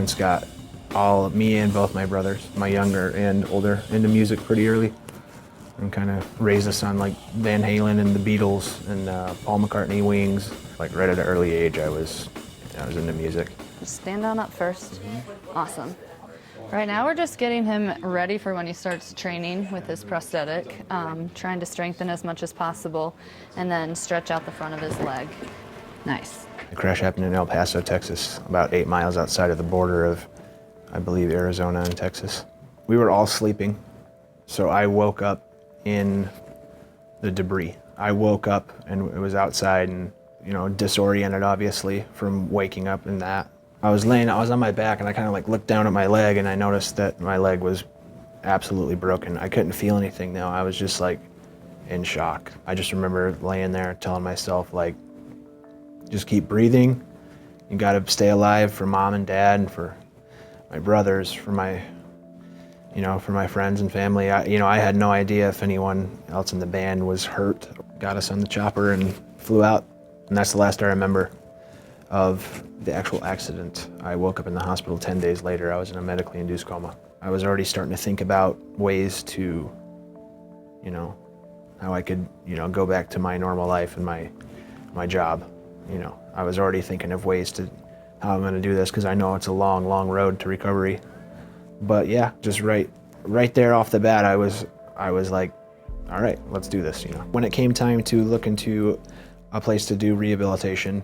parents got me and both my brothers, my younger and older, into music pretty early, and kind of raised us on like Van Halen and the Beatles and Paul McCartney, Wings. Like right at an early age, I was into music. Just stand on up first. Awesome. Right now we're just getting him ready for when he starts training with his prosthetic, trying to strengthen as much as possible and then stretch out the front of his leg. Nice. The crash happened in El Paso, Texas, about 8 miles outside of the border of, I believe, Arizona and Texas. We were all sleeping, so I woke up in the debris. I woke up and it was outside and, disoriented obviously from waking up in that. I was on my back and I kind of like looked down at my leg and I noticed that my leg was absolutely broken. I couldn't feel anything though. I was just like in shock. I just remember laying there telling myself like, just keep breathing. You gotta stay alive for mom and dad and for my brothers, for my friends and family. I had no idea if anyone else in the band was hurt. Got us on the chopper and flew out. And that's the last I remember of the actual accident. I woke up in the hospital 10 days later. I was in a medically induced coma. I was already starting to think about ways to, how I could, go back to my normal life and my job. I was already thinking of ways to how I'm gonna do this because I know it's a long, long road to recovery. But yeah, just right there off the bat, I was like, all right, let's do this. When it came time to look into a place to do rehabilitation,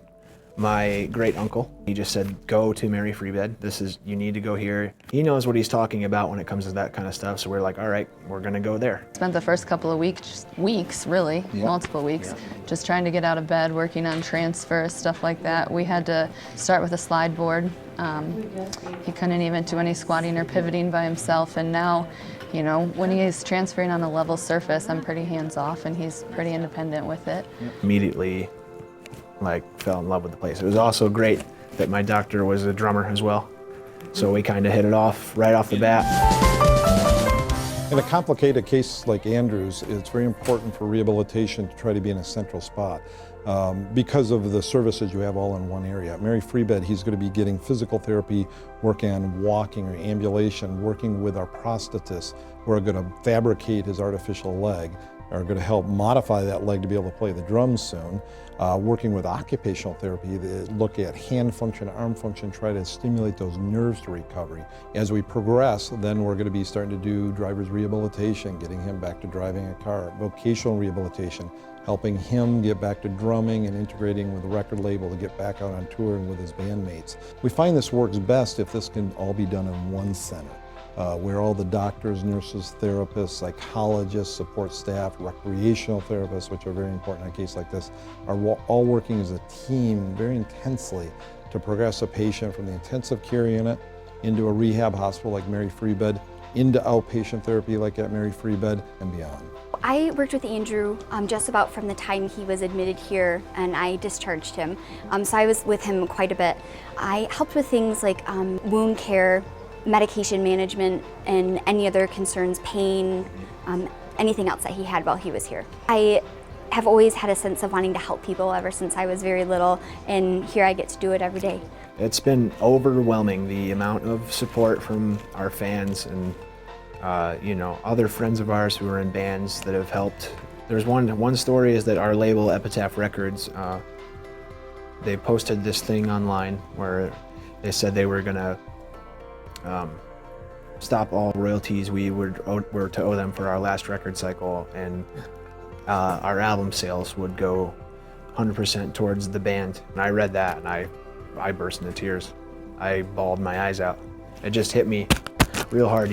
my great uncle, he just said, go to Mary Free Bed. You need to go here. He knows what he's talking about when it comes to that kind of stuff. So we're like, all right, we're gonna go there. Spent the first couple of weeks really, multiple weeks, just trying to get out of bed, working on transfers, stuff like that. We had to start with a slide board. He couldn't even do any squatting or pivoting by himself. And now, when he is transferring on a level surface, I'm pretty hands-off and he's pretty independent with it. Immediately, fell in love with the place. It was also great that my doctor was a drummer as well. So we kind of hit it off right off the bat. In a complicated case like Andrew's, it's very important for rehabilitation to try to be in a central spot because of the services you have all in one area. At Mary Free Bed, he's going to be getting physical therapy, working on walking or ambulation, working with our prosthetists who are going to fabricate his artificial leg, are going to help modify that leg to be able to play the drums soon. Working with occupational therapy, they look at hand function, arm function, try to stimulate those nerves to recovery. As we progress, then we're going to be starting to do driver's rehabilitation, getting him back to driving a car, vocational rehabilitation, helping him get back to drumming and integrating with the record label to get back out on tour and with his bandmates. We find this works best if this can all be done in one center. Where all the doctors, nurses, therapists, psychologists, support staff, recreational therapists, which are very important in a case like this, are all working as a team very intensely to progress a patient from the intensive care unit into a rehab hospital like Mary Free Bed, into outpatient therapy like at Mary Free Bed, and beyond. I worked with Andrew just about from the time he was admitted here and I discharged him. So I was with him quite a bit. I helped with things like wound care, medication management, and any other concerns, pain, anything else that he had while he was here. I have always had a sense of wanting to help people ever since I was very little, and here I get to do it every day. It's been overwhelming, the amount of support from our fans and other friends of ours who are in bands that have helped. There's one story is that our label Epitaph Records, they posted this thing online where they said they were gonna stop all royalties we were to owe them for our last record cycle, and our album sales would go 100% towards the band. And I read that and I burst into tears. I bawled my eyes out. It just hit me real hard,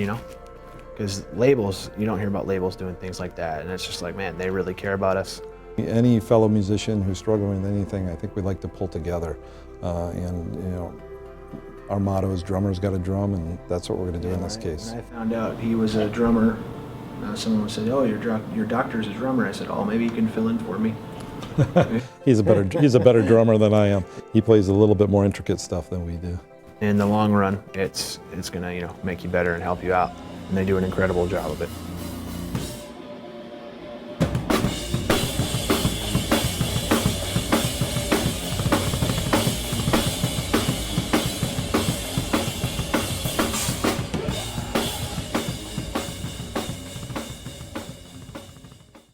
because labels, you don't hear about labels doing things like that, and it's just like, man, they really care about us. Any fellow musician who's struggling with anything, I think we'd like to pull together, our motto is drummers got a drum, and that's what we're going to do in this case. When I found out he was a drummer, someone said, "Oh, your doctor's a drummer." I said, "Oh, maybe you can fill in for me." He's a better drummer than I am. He plays a little bit more intricate stuff than we do. In the long run, it's going to make you better and help you out, and they do an incredible job of it.